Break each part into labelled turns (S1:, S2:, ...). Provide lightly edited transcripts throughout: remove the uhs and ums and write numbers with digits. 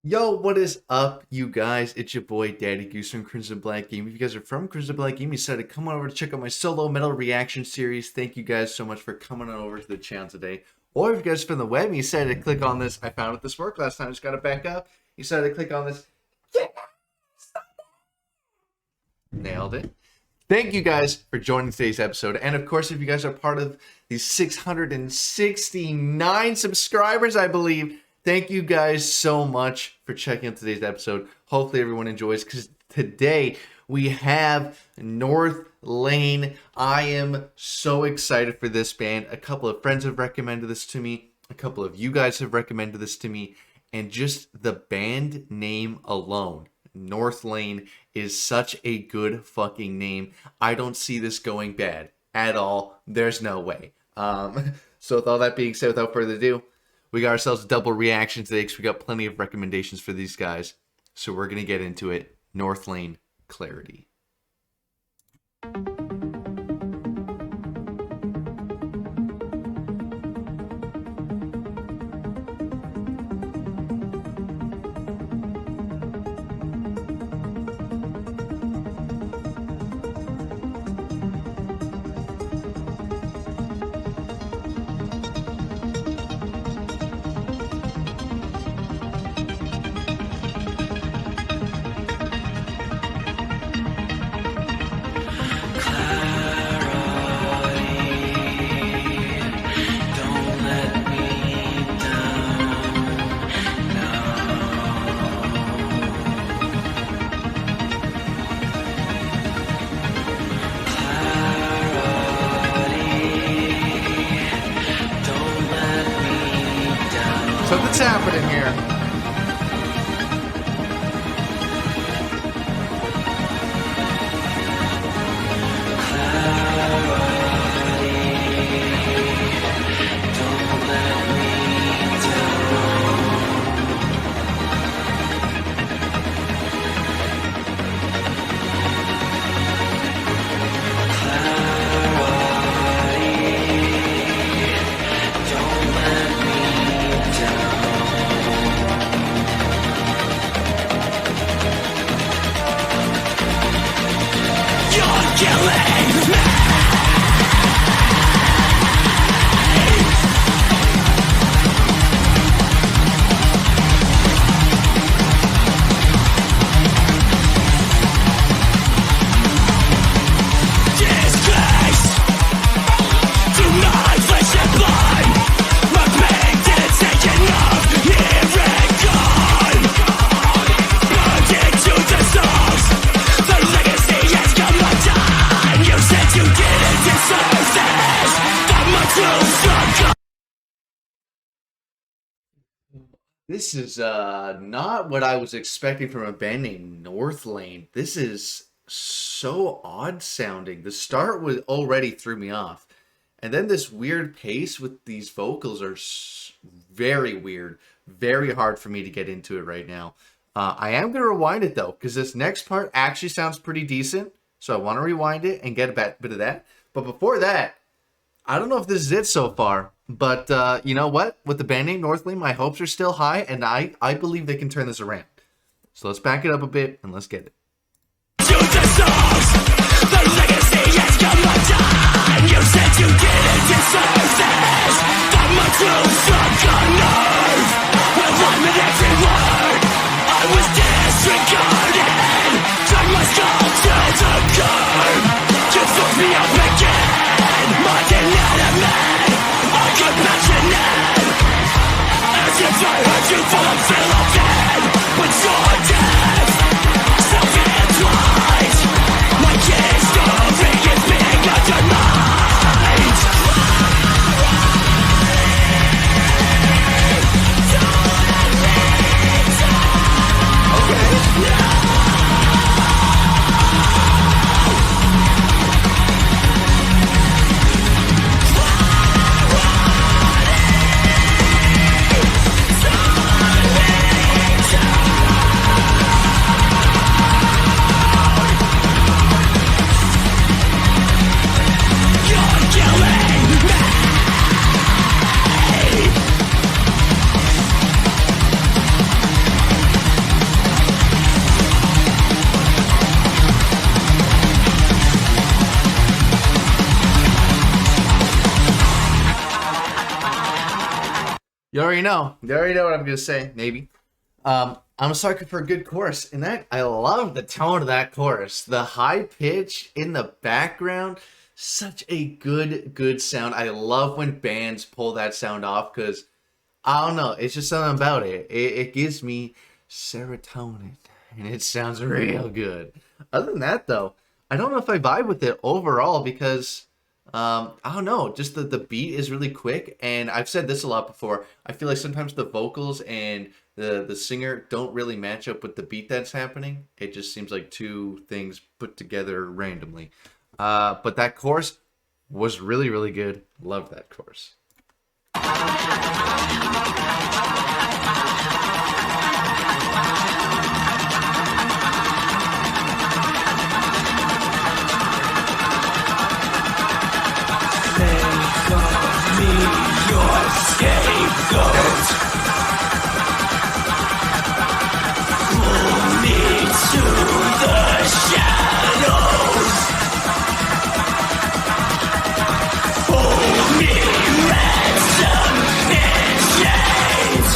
S1: Yo, what is up, you guys? It's your boy, Daddy Goose from Crimson Black Game. If you guys are from Crimson Black Game, you decided to come on over to check out my solo metal reaction series. Thank you guys so much for coming on over to the channel today. Or if you guys are from the web and you decided to click on this, I found it this work last time, just got it back up. You decided to click on this. Nailed it. Thank you guys for joining today's episode. And of course, if you guys are part of these 669 subscribers, I believe, thank you guys so much for checking out today's episode. Hopefully everyone enjoys, because today we have Northlane. I am so excited for this band. A couple of friends have recommended this to me. A couple of you guys have recommended this to me. And just the band name alone, Northlane, is such a good fucking name. I don't see this going bad at all. There's no way. So with all that being said, without further ado, we got ourselves a double reaction today because we got plenty of recommendations for these guys. So we're going to get into it. Northlane, Clarity. Something's happening here. This is not what I was expecting from a band named Northlane. This is so odd sounding. The start was already threw me off. And then this weird pace with these vocals are very weird. Very hard for me to get into it right now. I am going to rewind it though, because this next part actually sounds pretty decent. So I want to rewind it and get a bit of that. But before that, I don't know if this is it so far. But you know what? With the band name Northlane, my hopes are still high, and I believe they can turn this around. So let's back it up a bit, and let's get it.
S2: The legacy has come undone. You said you didn't deserve this. But my true struck a nerve. Well, I'm in every word. I was disregarded. Turned my skull to the curb. You fucked me up again. My inanimate. I could mention it. As if I heard you fall and feel of dead. When you're dead. Self-implied. My history is being undermined.
S1: You already know. You already know what I'm gonna say. Maybe. I'm a sucker for a good chorus, and that I love the tone of that chorus. The high pitch in the background, such a good sound. I love when bands pull that sound off because I don't know. It's just something about it. It gives me serotonin, and it sounds real good. Other than that, though, I don't know if I vibe with it overall because I don't know. Just the beat is really quick, and I've said this a lot before. I feel like sometimes the vocals and the singer don't really match up with the beat that's happening. It just seems like two things put together randomly. But that chorus was really good. Love that chorus.
S2: Your scapegoat. Pull me to the shadows. Hold me ransom in chains.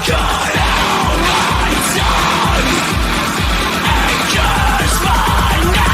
S2: Cut out my tongue and curse my name.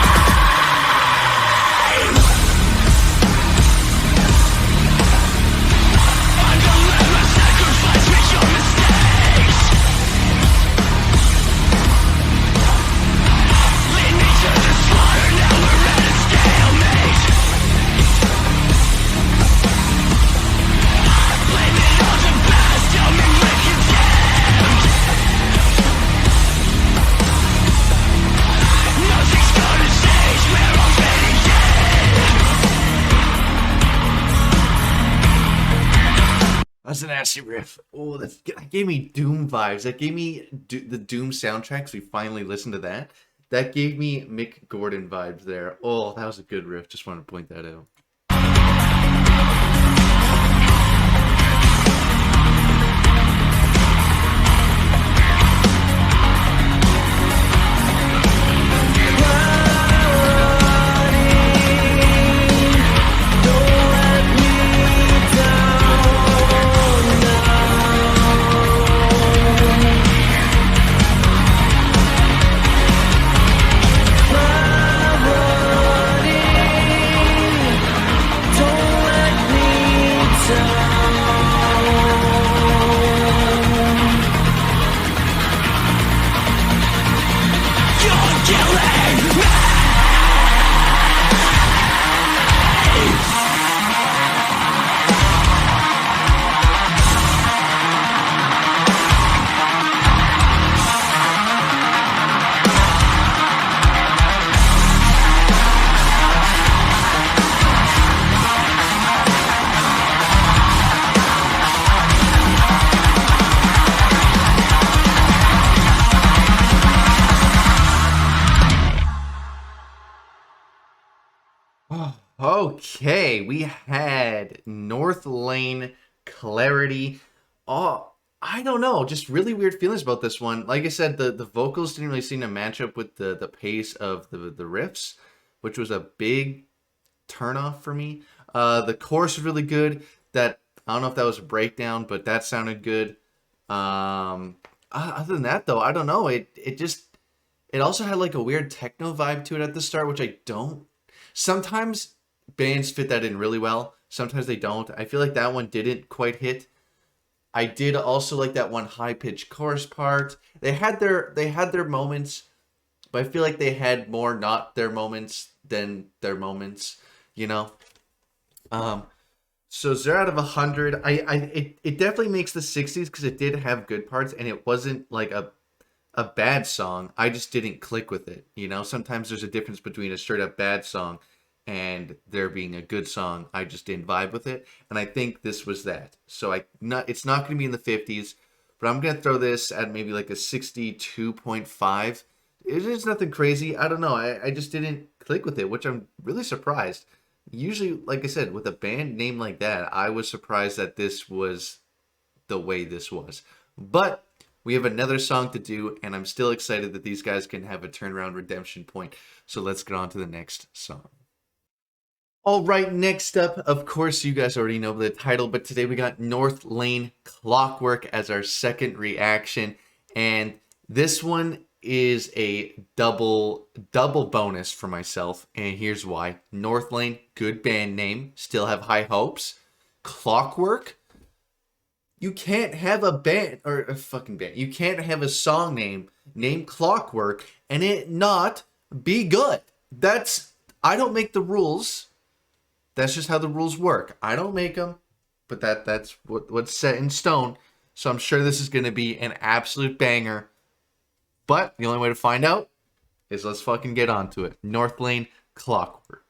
S1: That's a nasty riff. Oh, that gave me Doom vibes. That gave me the Doom soundtracks. We finally listened to that. That gave me Mick Gordon vibes there. Oh, that was a good riff. Just wanted to point that out. Okay, we had Northlane Clarity. Oh, I don't know, just really weird feelings about this one. Like I said, the vocals didn't really seem to match up with the pace of the riffs, which was a big turnoff for me. The chorus was really good. That I don't know if that was a breakdown, but that sounded good. Other than that, though, I don't know. It also had like a weird techno vibe to it at the start, which I don't. Sometimes bands fit that in really well. Sometimes they don't. I feel like that one didn't quite hit. I did also like that one high pitched chorus part. They had their moments, but I feel like they had more not their moments than their moments. You know. So 0 out of 100. It definitely makes the 60s because it did have good parts and it wasn't like a bad song. I just didn't click with it. You know, sometimes there's a difference between a straight up bad song and there being a good song. I just didn't vibe with it, and I think this was that. So it's not going to be in the 50s, but I'm going to throw this at maybe like a 62.5. It is nothing crazy. I don't know. I just didn't click with it, which I'm really surprised. Usually, like I said, with a band name like that, I was surprised that this was the way this was. But we have another song to do, and I'm still excited that these guys can have a turnaround redemption point. So let's get on to the next song. All right, next up, of course, you guys already know the title, but today we got Northlane Clockwork as our second reaction, and this one is a double bonus for myself, and here's why. Northlane, good band name, still have high hopes. Clockwork, you can't have a band or a fucking band. You can't have a song name named Clockwork and it not be good. I don't make the rules. That's just how the rules work. I don't make them, but that's what's set in stone. So I'm sure this is going to be an absolute banger. But the only way to find out is let's fucking get onto it. Northlane Clockwork.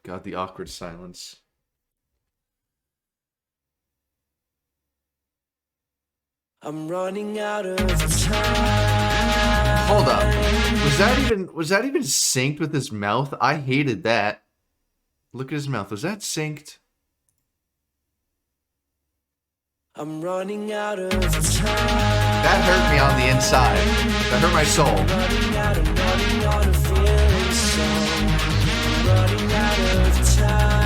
S1: God, the awkward silence.
S2: I'm running out of time.
S1: Hold up. Was that even synced with his mouth? I hated that. Look at his mouth. Was that synced?
S2: I'm running out of time.
S1: That hurt me on the inside. That hurt my soul.
S2: I'm running on a feeling so. I'm running out of time.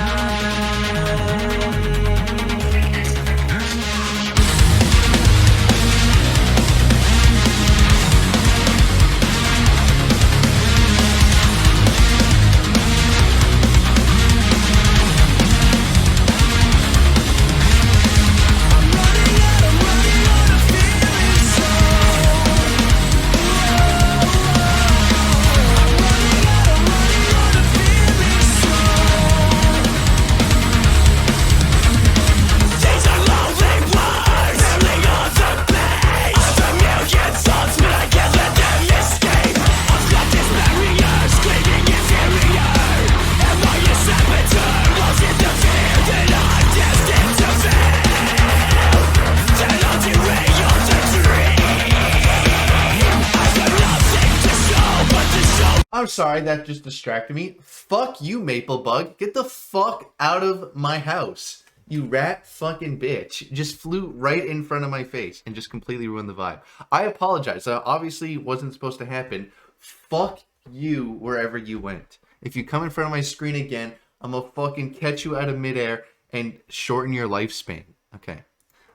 S1: I'm sorry, that just distracted me. Fuck you, Maplebug. Get the fuck out of my house. You rat fucking bitch. Just flew right in front of my face and just completely ruined the vibe. I apologize. That obviously wasn't supposed to happen. Fuck you wherever you went. If you come in front of my screen again, I'm gonna fucking catch you out of midair and shorten your lifespan. Okay.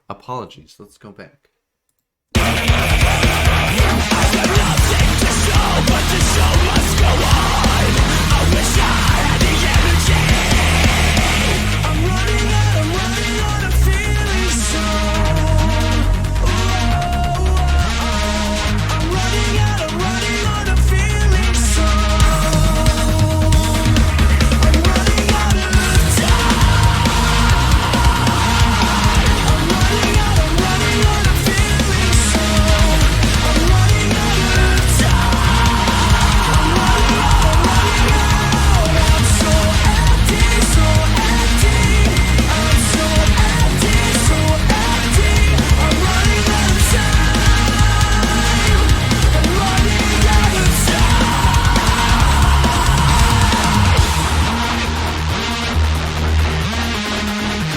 S1: Apologies. Let's go back.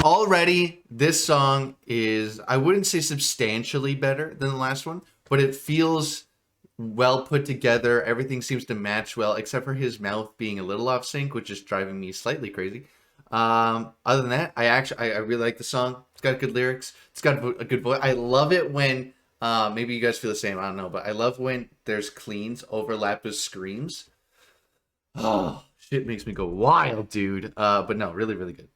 S1: Already, this song is, I wouldn't say substantially better than the last one, but it feels well put together. Everything seems to match well, except for his mouth being a little off sync, which is driving me slightly crazy. Other than that, I really like the song. It's got good lyrics. It's got a good voice. I love it when, maybe you guys feel the same, I don't know, but I love when there's cleans overlapped with screams. Oh, shit makes me go wild, dude. But no, really, really good.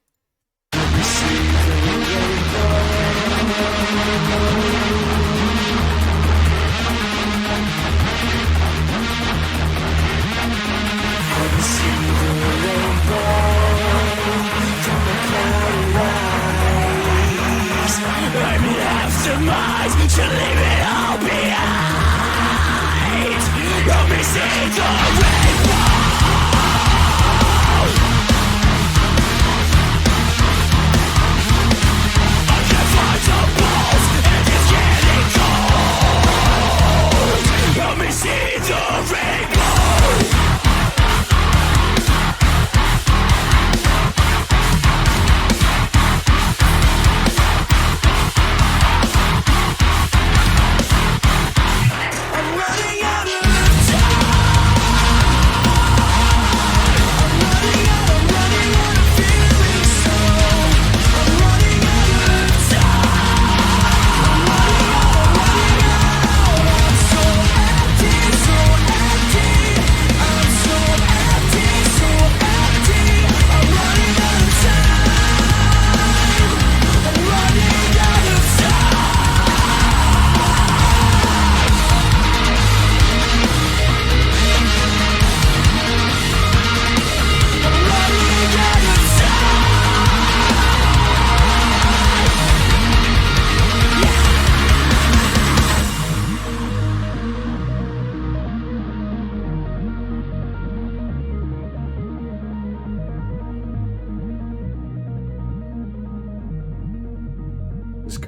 S2: I'm left to minds to leave it all behind. Help me see the rainbow. I can find the balls and it's getting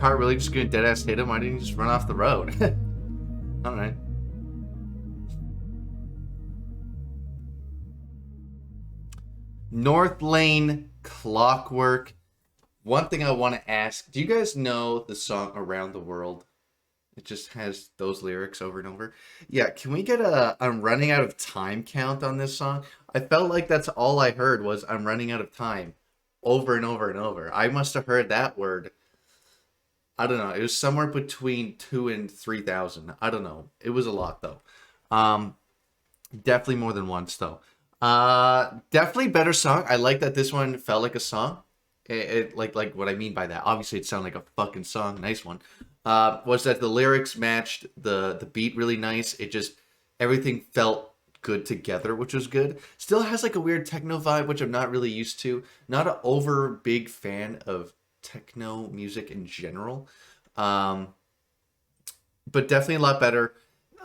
S1: car really just gonna dead ass hit him? Why didn't he just run off the road? All right. Northlane, Clockwork. One thing I want to ask, do you guys know the song Around the World? It just has those lyrics over and over. Yeah, can we get a I'm running out of time count on this song? I felt like that's all I heard was I'm running out of time over and over and over. I must have heard that word. I don't know. It was somewhere between 2 and 3,000. I don't know. It was a lot though. Definitely more than once though. Definitely better song. I like that this one felt like a song. It like what I mean by that. Obviously, it sounded like a fucking song. Nice one. Was that the lyrics matched the beat really nice. It just everything felt good together, which was good. Still has like a weird techno vibe, which I'm not really used to. Not an over big fan of techno music in general, but definitely a lot better.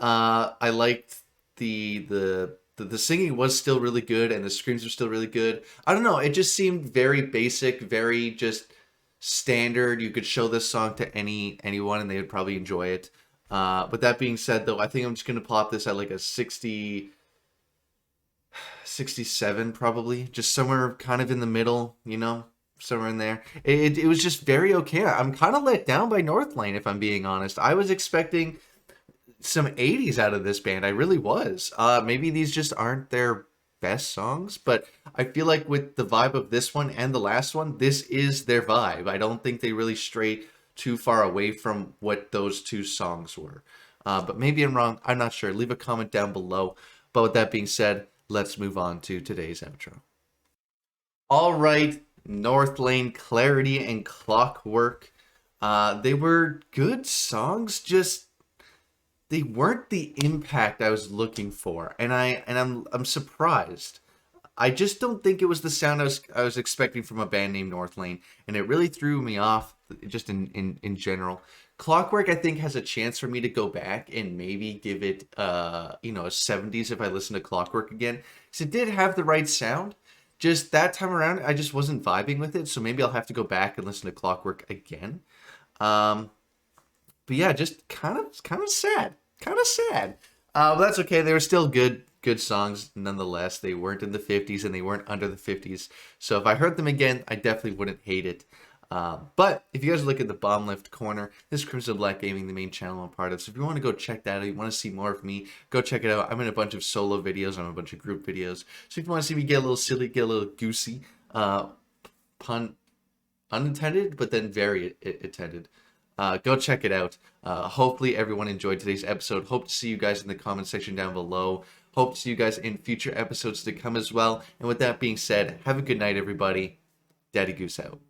S1: I liked the singing was still really good and the screams were still really good. I don't know, it just seemed very basic, very just standard. You could show this song to anyone and they would probably enjoy it. But that being said though, I think I'm just gonna plop this at like a 67 probably, just somewhere kind of in the middle, you know, somewhere in there. It was just very okay. I'm kind of let down by Northlane, if I'm being honest. I was expecting some 80s out of this band. I really was. Maybe these just aren't their best songs, but I feel like with the vibe of this one and the last one, this is their vibe. I don't think they really stray too far away from what those two songs were. But maybe I'm wrong. I'm not sure. Leave a comment down below. But with that being said, let's move on to today's outro. All right, Northlane, Clarity, and Clockwork. They were good songs, just they weren't the impact I was looking for, and I'm surprised. I just don't think it was the sound I was expecting from a band named Northlane, and it really threw me off just in general. Clockwork, I think, has a chance for me to go back and maybe give it a 70s if I listen to Clockwork again, because it did have the right sound. Just that time around, I just wasn't vibing with it, so maybe I'll have to go back and listen to Clockwork again. But yeah, just kind of sad. But that's okay. They were still good songs nonetheless. They weren't in the 50s and they weren't under the 50s. So if I heard them again, I definitely wouldn't hate it. But if you guys look at the bottom left corner, this is Crimson Black Gaming, the main channel I'm part of. So if you want to go check that out, you want to see more of me, go check it out. I'm in a bunch of solo videos, I'm in a bunch of group videos. So if you want to see me get a little silly, get a little goosey, pun unintended, but then very intended. Go check it out. Hopefully everyone enjoyed today's episode. Hope to see you guys in the comment section down below. Hope to see you guys in future episodes to come as well. And with that being said, have a good night, everybody. Daddy Goose out.